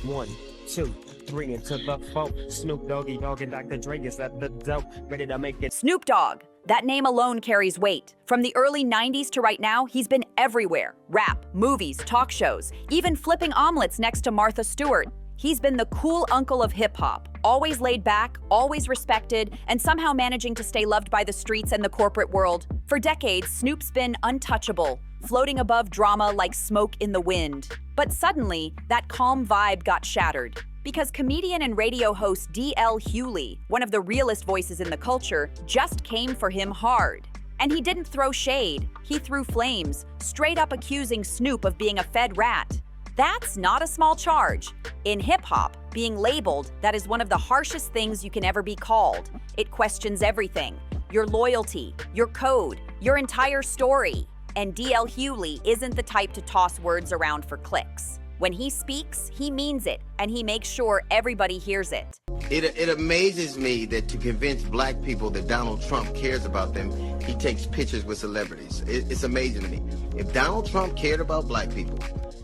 1, 2, 3 into the 4. Snoop Doggy Dogg and Dr. Dre is at the dope, ready to make it. Snoop Dogg. That name alone carries weight. From the early 90s to right now, he's been everywhere. Rap, movies, talk shows, even flipping omelets next to Martha Stewart. He's been the cool uncle of hip-hop, always laid back, always respected, and somehow managing to stay loved by the streets and the corporate world. For decades, Snoop's been untouchable, floating above drama like smoke in the wind. But suddenly, that calm vibe got shattered. Because comedian and radio host DL Hughley, one of the realest voices in the culture, just came for him hard. And he didn't throw shade, he threw flames, straight up accusing Snoop of being a fed rat. That's not a small charge. In hip-hop, being labeled, that is one of the harshest things you can ever be called. It questions everything. Your loyalty, your code, your entire story. And DL Hughley isn't the type to toss words around for clicks. When he speaks, he means it, and he makes sure everybody hears it. It amazes me that to convince black people that Donald Trump cares about them, he takes pictures with celebrities. It's amazing to me. If Donald Trump cared about black people,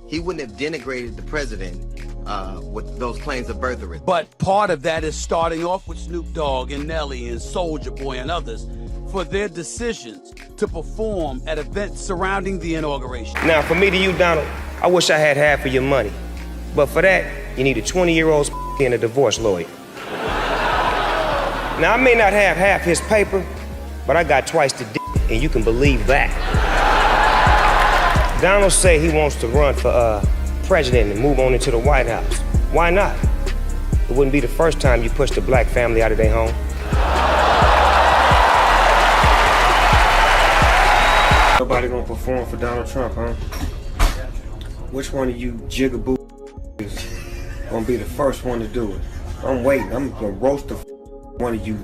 he wouldn't have denigrated the president with those claims of birtherism. But part of that is starting off with Snoop Dogg and Nelly and Soulja Boy and others for their decisions to perform at events surrounding the inauguration. Now, for me to you, Donald, I wish I had half of your money. But for that, you need a 20-year-old and a divorce lawyer. Now, I may not have half his paper, but I got twice the dick, and you can believe that. Donald say he wants to run for president and move on into the White House. Why not? It wouldn't be the first time you pushed a black family out of their home. Nobody gonna perform for Donald Trump, huh? Which one of you jigaboo is gonna be the first one to do it? I'm waiting. I'm gonna roast the one of you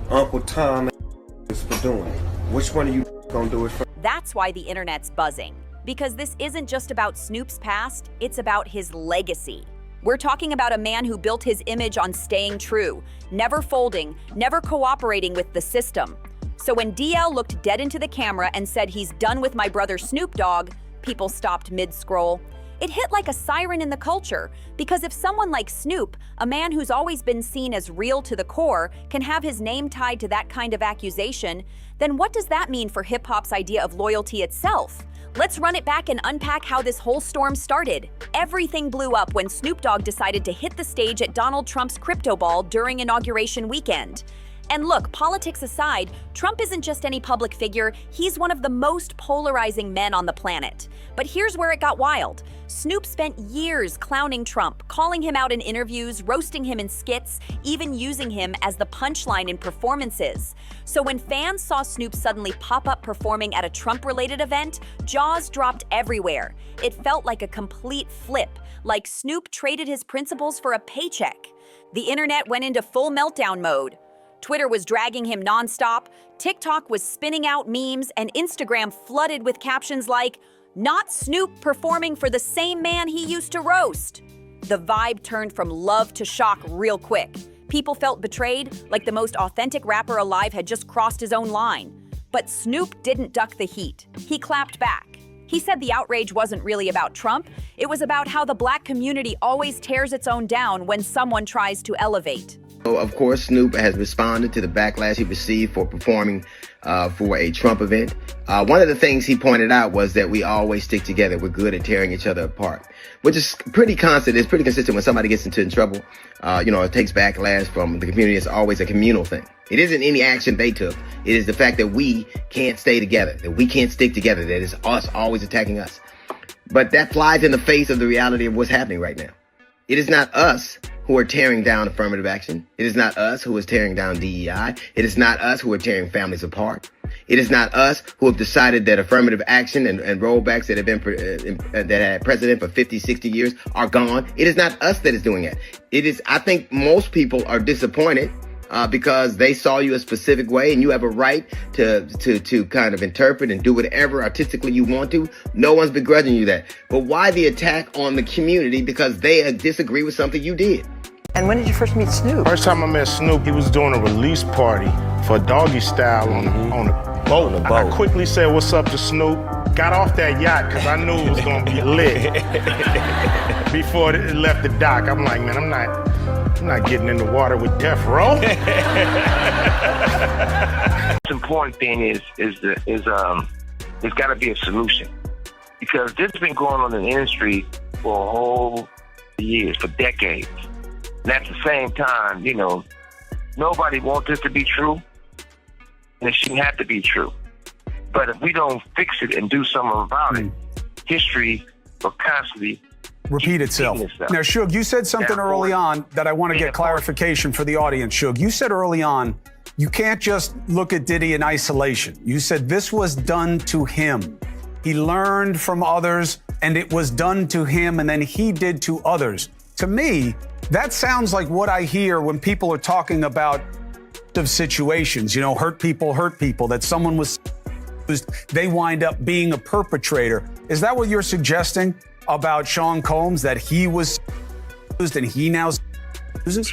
Uncle Tom for doing it. Which one of you gonna do it first? That's why the internet's buzzing. Because this isn't just about Snoop's past, it's about his legacy. We're talking about a man who built his image on staying true, never folding, never cooperating with the system. So when DL looked dead into the camera and said he's done with my brother Snoop Dogg, people stopped mid-scroll. It hit like a siren in the culture, because if someone like Snoop, a man who's always been seen as real to the core, can have his name tied to that kind of accusation, then what does that mean for hip-hop's idea of loyalty itself? Let's run it back and unpack how this whole storm started. Everything blew up when Snoop Dogg decided to hit the stage at Donald Trump's crypto ball during inauguration weekend. And look, politics aside, Trump isn't just any public figure, he's one of the most polarizing men on the planet. But here's where it got wild. Snoop spent years clowning Trump, calling him out in interviews, roasting him in skits, even using him as the punchline in performances. So when fans saw Snoop suddenly pop up performing at a Trump-related event, jaws dropped everywhere. It felt like a complete flip, like Snoop traded his principles for a paycheck. The internet went into full meltdown mode. Twitter was dragging him nonstop, TikTok was spinning out memes, and Instagram flooded with captions like, "Not Snoop performing for the same man he used to roast." The vibe turned from love to shock real quick. People felt betrayed, like the most authentic rapper alive had just crossed his own line. But Snoop didn't duck the heat. He clapped back. He said the outrage wasn't really about Trump, it was about how the black community always tears its own down when someone tries to elevate. Of course, Snoop has responded to the backlash he received for performing for a Trump event. One of the things he pointed out was that we always stick together. We're good at tearing each other apart, which is pretty constant. It's pretty consistent when somebody gets into trouble. It takes backlash from the community. It's always a communal thing. It isn't any action they took. It is the fact that we can't stay together, that we can't stick together, that it's us always attacking us. But that flies in the face of the reality of what's happening right now. It is not us who are tearing down affirmative action. It is not us who is tearing down DEI. It is not us who are tearing families apart. It is not us who have decided that affirmative action and rollbacks that have been that had precedent for 50, 60 years are gone. It is not us that is doing it. It is, I think most people are disappointed because they saw you a specific way, and you have a right to kind of interpret and do whatever artistically you want to. No one's begrudging you that. But why the attack on the community because they disagree with something you did? And when did you first meet Snoop? First time I met Snoop, he was doing a release party for Doggy Style on a boat. I quickly said, "What's up?" to Snoop. got off that yacht because I knew it was going to be lit before it left the dock. I'm like, man, I'm not getting in the water with Death Row. The important thing is there's got to be a solution, because this has been going on in the industry for a whole years, for decades. And at the same time, you know, nobody wants this to be true, and it shouldn't have to be true. But if we don't fix it and do something about it, history will constantly repeat itself. Now, Suge, you said something early on that I want to get clarification for the audience. Suge, you said early on, you can't just look at Diddy in isolation. You said this was done to him. He learned from others, and it was done to him, and then he did to others. To me, that sounds like what I hear when people are talking about situations, you know, hurt people, that someone was, they wind up being a perpetrator. Is that what you're suggesting about Sean Combs, that he was used and he now uses?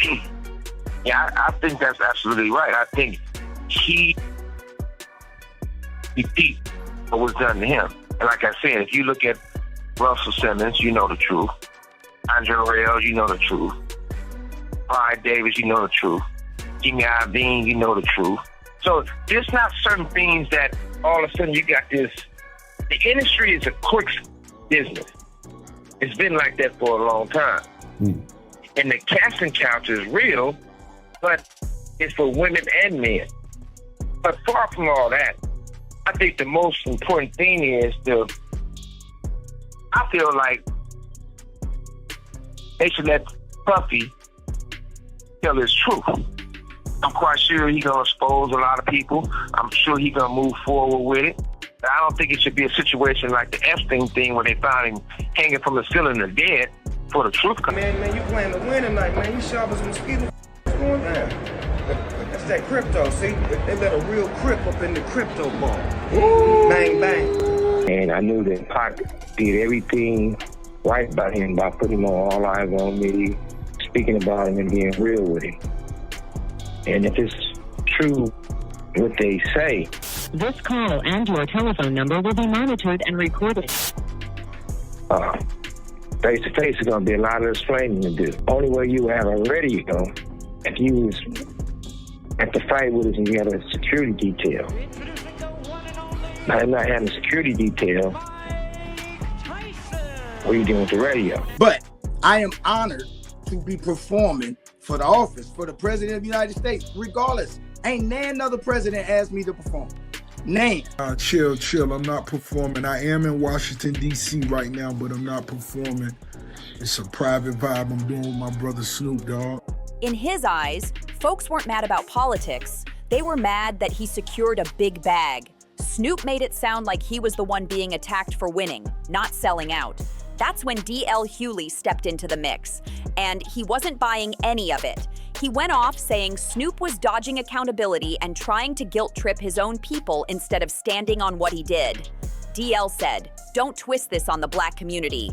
Yeah, I think that's absolutely right. I think he repeat what was done to him. And like I said, if you look at Russell Simmons, you know the truth. Andre Rail, you know the truth. Clyde Davis, you know the truth. Jimmy Iovine, you know the truth. So there's not certain things that all of a sudden you got this. The industry is a quick business. It's been like that for a long time. And the casting couch is real, but it's for women and men. But far from all that, I think the most important thing is I feel like they should let Puffy tell his truth. I'm quite sure he's going to expose a lot of people. I'm sure he's going to move forward with it. I don't think it should be a situation like the Epstein thing where they found him hanging from the ceiling and dead for the truth. Man, you playing to win tonight, man. You sharp as a mosquito. What's going down? That's that crypto, see? They let a real crip up in the crypto ball. Bang, bang. And I knew that Pac did everything right by him by putting him on All Eyes on Me, speaking about him and being real with him. And if it's true what they say, this call and your telephone number will be monitored and recorded. Face-to-face is going to be a lot of explaining to do. Only way you have a radio if you was at the fight with us and you had a security detail. Now, I'm not having a security detail. What are you doing with the radio? But I am honored to be performing for the office, for the President of the United States, regardless. Ain't none other president asked me to perform. Name. Chill. I'm not performing. I am in Washington, D.C. right now, but I'm not performing. It's a private vibe I'm doing with my brother Snoop Dogg. In his eyes, folks weren't mad about politics. They were mad that he secured a big bag. Snoop made it sound like he was the one being attacked for winning, not selling out. That's when DL Hughley stepped into the mix, and he wasn't buying any of it. He went off saying Snoop was dodging accountability and trying to guilt-trip his own people instead of standing on what he did. DL said, "Don't twist this on the black community.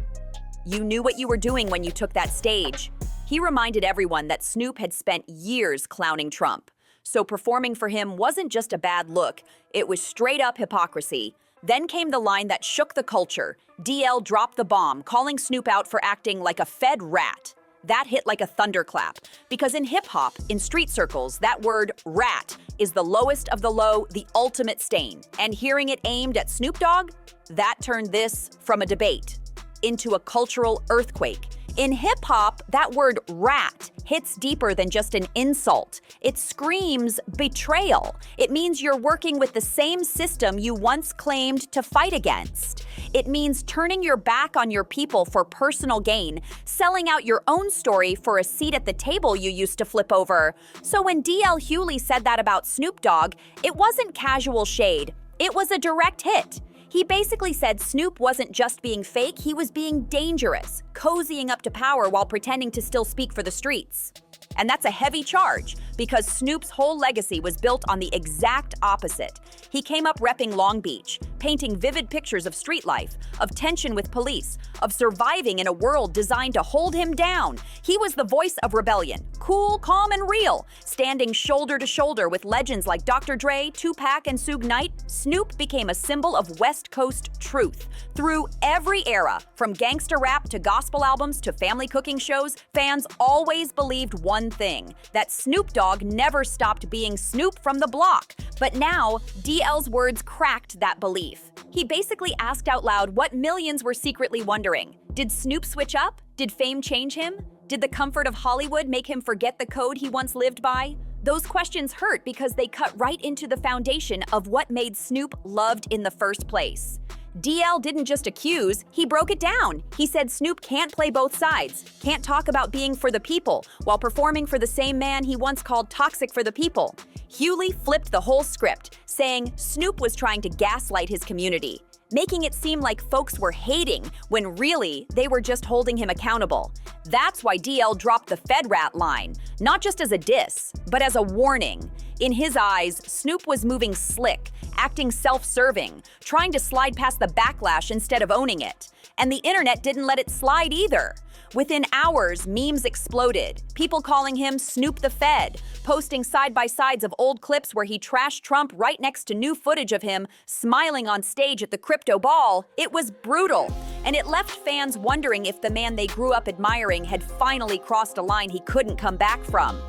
You knew what you were doing when you took that stage." He reminded everyone that Snoop had spent years clowning Trump. So performing for him wasn't just a bad look, it was straight-up hypocrisy. Then came the line that shook the culture. DL dropped the bomb, calling Snoop out for acting like a fed rat. That hit like a thunderclap, because in hip-hop, in street circles, that word rat is the lowest of the low, the ultimate stain. And hearing it aimed at Snoop Dogg, that turned this from a debate into a cultural earthquake. In hip-hop, that word rat hits deeper than just an insult. It screams betrayal. It means you're working with the same system you once claimed to fight against. It means turning your back on your people for personal gain, selling out your own story for a seat at the table you used to flip over. So when DL Hughley said that about Snoop Dogg, it wasn't casual shade. It was a direct hit. He basically said Snoop wasn't just being fake, he was being dangerous, cozying up to power while pretending to still speak for the streets. And that's a heavy charge, because Snoop's whole legacy was built on the exact opposite. He came up repping Long Beach, painting vivid pictures of street life, of tension with police, of surviving in a world designed to hold him down. He was the voice of rebellion, cool, calm, and real, standing shoulder to shoulder with legends like Dr. Dre, Tupac, and Suge Knight. Snoop became a symbol of West coast truth. Through every era, from gangster rap to gospel albums to family cooking shows, fans always believed one thing, that Snoop Dogg never stopped being Snoop from the block. But now, DL's words cracked that belief. He basically asked out loud what millions were secretly wondering. Did Snoop switch up? Did fame change him? Did the comfort of Hollywood make him forget the code he once lived by? Those questions hurt because they cut right into the foundation of what made Snoop loved in the first place. DL didn't just accuse, he broke it down. He said Snoop can't play both sides, can't talk about being for the people, while performing for the same man he once called toxic for the people. Hughley flipped the whole script, saying Snoop was trying to gaslight his community, making it seem like folks were hating when really they were just holding him accountable. That's why DL dropped the Fed rat line, not just as a diss, but as a warning. In his eyes, Snoop was moving slick, acting self-serving, trying to slide past the backlash instead of owning it. And the internet didn't let it slide either. Within hours, memes exploded, people calling him Snoop the Fed, posting side-by-sides of old clips where he trashed Trump right next to new footage of him smiling on stage at the crypto ball. It was brutal, and it left fans wondering if the man they grew up admiring had finally crossed a line he couldn't come back from.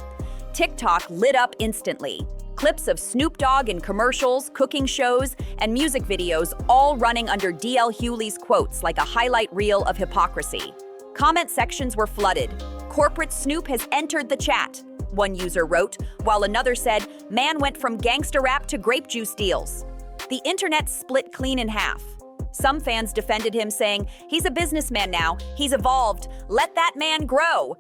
TikTok lit up instantly. Clips of Snoop Dogg in commercials, cooking shows, and music videos all running under DL Hughley's quotes like a highlight reel of hypocrisy. Comment sections were flooded. "Corporate Snoop has entered the chat," one user wrote, while another said, "Man went from gangster rap to grape juice deals." The internet split clean in half. Some fans defended him, saying, "He's a businessman now, he's evolved, let that man grow."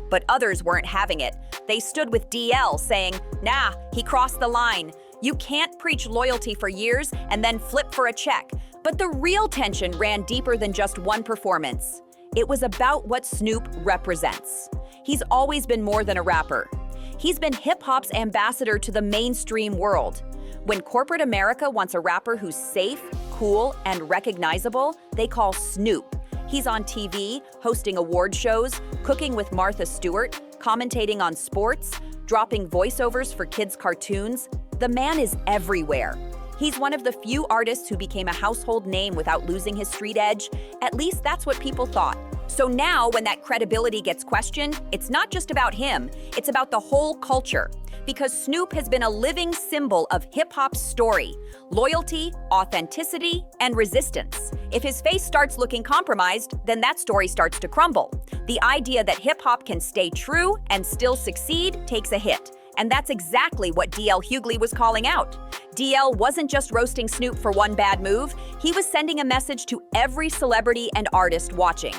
But others weren't having it. They stood with DL, saying, "Nah, he crossed the line. You can't preach loyalty for years and then flip for a check." But the real tension ran deeper than just one performance. It was about what Snoop represents. He's always been more than a rapper. He's been hip-hop's ambassador to the mainstream world. When corporate America wants a rapper who's safe, cool, and recognizable, they call Snoop. He's on TV, hosting award shows, cooking with Martha Stewart, commentating on sports, dropping voiceovers for kids' cartoons. The man is everywhere. He's one of the few artists who became a household name without losing his street edge. At least that's what people thought. So now, when that credibility gets questioned, it's not just about him, it's about the whole culture. Because Snoop has been a living symbol of hip-hop's story: loyalty, authenticity, and resistance. If his face starts looking compromised, then that story starts to crumble. The idea that hip-hop can stay true and still succeed takes a hit. And that's exactly what DL Hughley was calling out. DL wasn't just roasting Snoop for one bad move, he was sending a message to every celebrity and artist watching.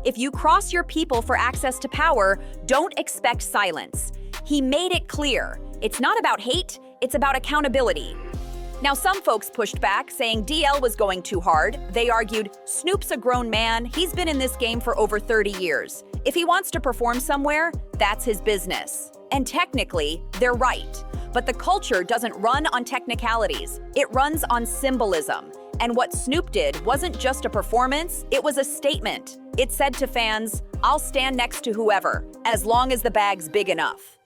If you cross your people for access to power, don't expect silence. He made it clear. It's not about hate, it's about accountability. Now, some folks pushed back, saying DL was going too hard. They argued, Snoop's a grown man, he's been in this game for over 30 years. If he wants to perform somewhere, that's his business. And technically, they're right. But the culture doesn't run on technicalities. It runs on symbolism. And what Snoop did wasn't just a performance, it was a statement. It said to fans, "I'll stand next to whoever, as long as the bag's big enough."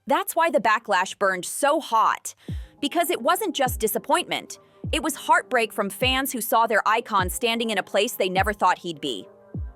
That's why the backlash burned so hot. Because it wasn't just disappointment. It was heartbreak from fans who saw their icon standing in a place they never thought he'd be.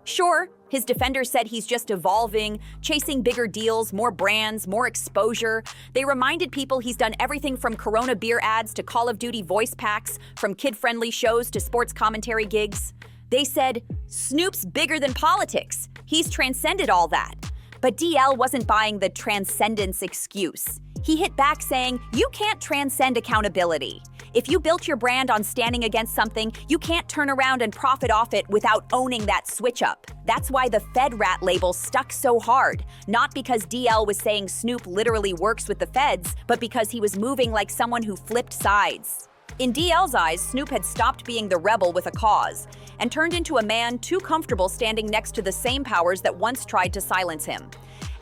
Sure, his defenders said he's just evolving, chasing bigger deals, more brands, more exposure. They reminded people he's done everything from Corona beer ads to Call of Duty voice packs, from kid-friendly shows to sports commentary gigs. They said, Snoop's bigger than politics. He's transcended all that. But DL wasn't buying the transcendence excuse. He hit back saying, you can't transcend accountability. If you built your brand on standing against something, you can't turn around and profit off it without owning that switch up. That's why the Fed rat label stuck so hard. Not because DL was saying Snoop literally works with the feds, but because he was moving like someone who flipped sides. In DL's eyes, Snoop had stopped being the rebel with a cause and turned into a man too comfortable standing next to the same powers that once tried to silence him.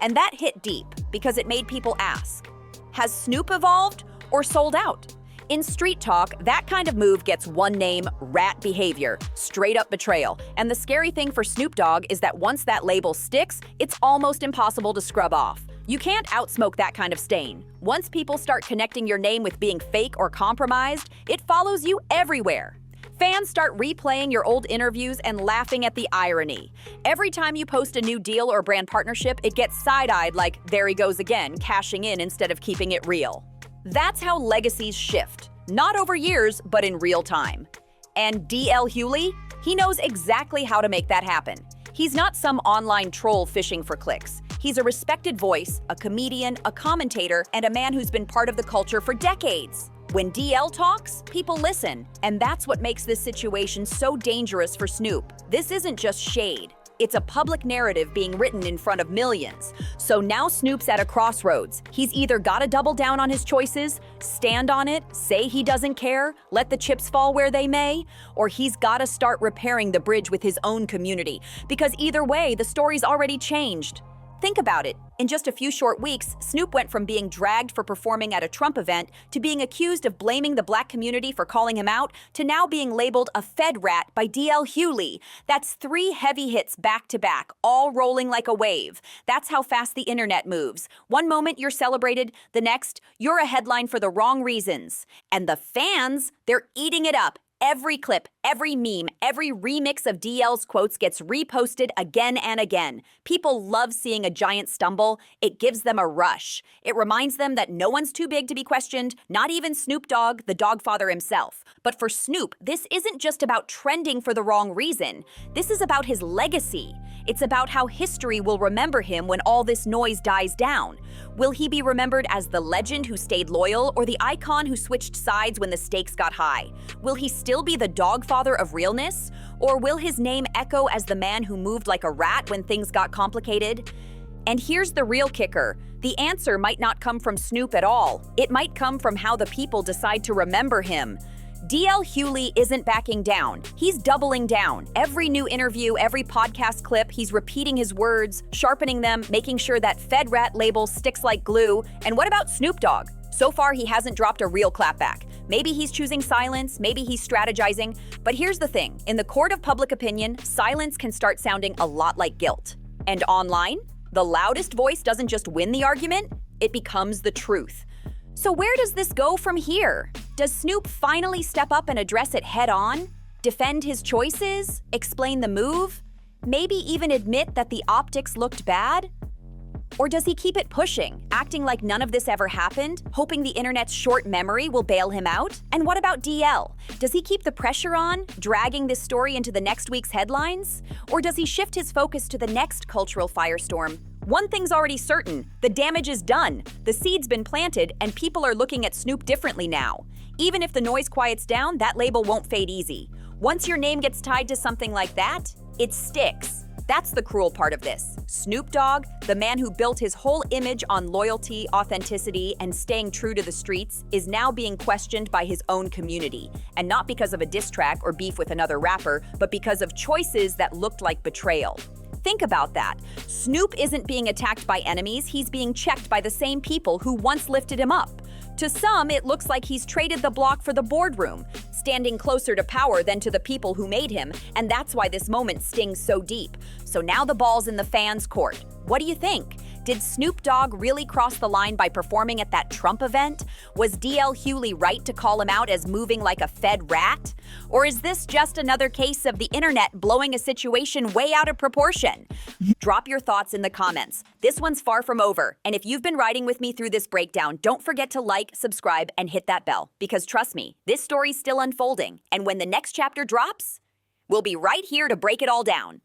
And that hit deep because it made people ask, has Snoop evolved or sold out? In street talk, that kind of move gets one name, rat behavior, straight up betrayal. And the scary thing for Snoop Dogg is that once that label sticks, it's almost impossible to scrub off. You can't outsmoke that kind of stain. Once people start connecting your name with being fake or compromised, it follows you everywhere. Fans start replaying your old interviews and laughing at the irony. Every time you post a new deal or brand partnership, it gets side-eyed like, there he goes again, cashing in instead of keeping it real. That's how legacies shift. Not over years, but in real time. And DL Hughley? He knows exactly how to make that happen. He's not some online troll fishing for clicks. He's a respected voice, a comedian, a commentator, and a man who's been part of the culture for decades. When DL talks, people listen, and that's what makes this situation so dangerous for Snoop. This isn't just shade. It's a public narrative being written in front of millions. So now Snoop's at a crossroads. He's either gotta double down on his choices, stand on it, say he doesn't care, let the chips fall where they may, or he's gotta start repairing the bridge with his own community. Because either way, the story's already changed. Think about it. In just a few short weeks, Snoop went from being dragged for performing at a Trump event to being accused of blaming the black community for calling him out to now being labeled a Fed rat by DL Hughley. That's 3 heavy hits back to back, all rolling like a wave. That's how fast the internet moves. One moment you're celebrated, the next, you're a headline for the wrong reasons. And the fans, they're eating it up. Every clip, every meme, every remix of DL's quotes gets reposted again and again. People love seeing a giant stumble. It gives them a rush. It reminds them that no one's too big to be questioned, not even Snoop Dogg, the Dogfather himself. But for Snoop, this isn't just about trending for the wrong reason. This is about his legacy. It's about how history will remember him when all this noise dies down. Will he be remembered as the legend who stayed loyal or the icon who switched sides when the stakes got high? Will he still be the Dogfather of realness? Or will his name echo as the man who moved like a rat when things got complicated? And here's the real kicker. The answer might not come from Snoop at all. It might come from how the people decide to remember him. DL Hughley isn't backing down. He's doubling down. Every new interview, every podcast clip, he's repeating his words, sharpening them, making sure that Fed rat label sticks like glue. And what about Snoop Dogg? So far, he hasn't dropped a real clapback. Maybe he's choosing silence, maybe he's strategizing. But here's the thing. In the court of public opinion, silence can start sounding a lot like guilt. And online, the loudest voice doesn't just win the argument, it becomes the truth. So where does this go from here? Does Snoop finally step up and address it head on? Defend his choices? Explain the move? Maybe even admit that the optics looked bad? Or does he keep it pushing, acting like none of this ever happened, hoping the internet's short memory will bail him out? And what about DL? Does he keep the pressure on, dragging this story into the next week's headlines? Or does he shift his focus to the next cultural firestorm? One thing's already certain, the damage is done. The seed's been planted and people are looking at Snoop differently now. Even if the noise quiets down, that label won't fade easy. Once your name gets tied to something like that, it sticks. That's the cruel part of this. Snoop Dogg, the man who built his whole image on loyalty, authenticity, and staying true to the streets, is now being questioned by his own community. And not because of a diss track or beef with another rapper, but because of choices that looked like betrayal. Think about that. Snoop isn't being attacked by enemies, he's being checked by the same people who once lifted him up. To some, it looks like he's traded the block for the boardroom, standing closer to power than to the people who made him, and that's why this moment stings so deep. So now the ball's in the fans' court. What do you think? Did Snoop Dogg really cross the line by performing at that Trump event? Was DL Hughley right to call him out as moving like a Fed rat? Or is this just another case of the internet blowing a situation way out of proportion? Drop your thoughts in the comments. This one's far from over, and if you've been riding with me through this breakdown, don't forget to like, subscribe, and hit that bell, because trust me, this story's still unfolding, and when the next chapter drops, we'll be right here to break it all down.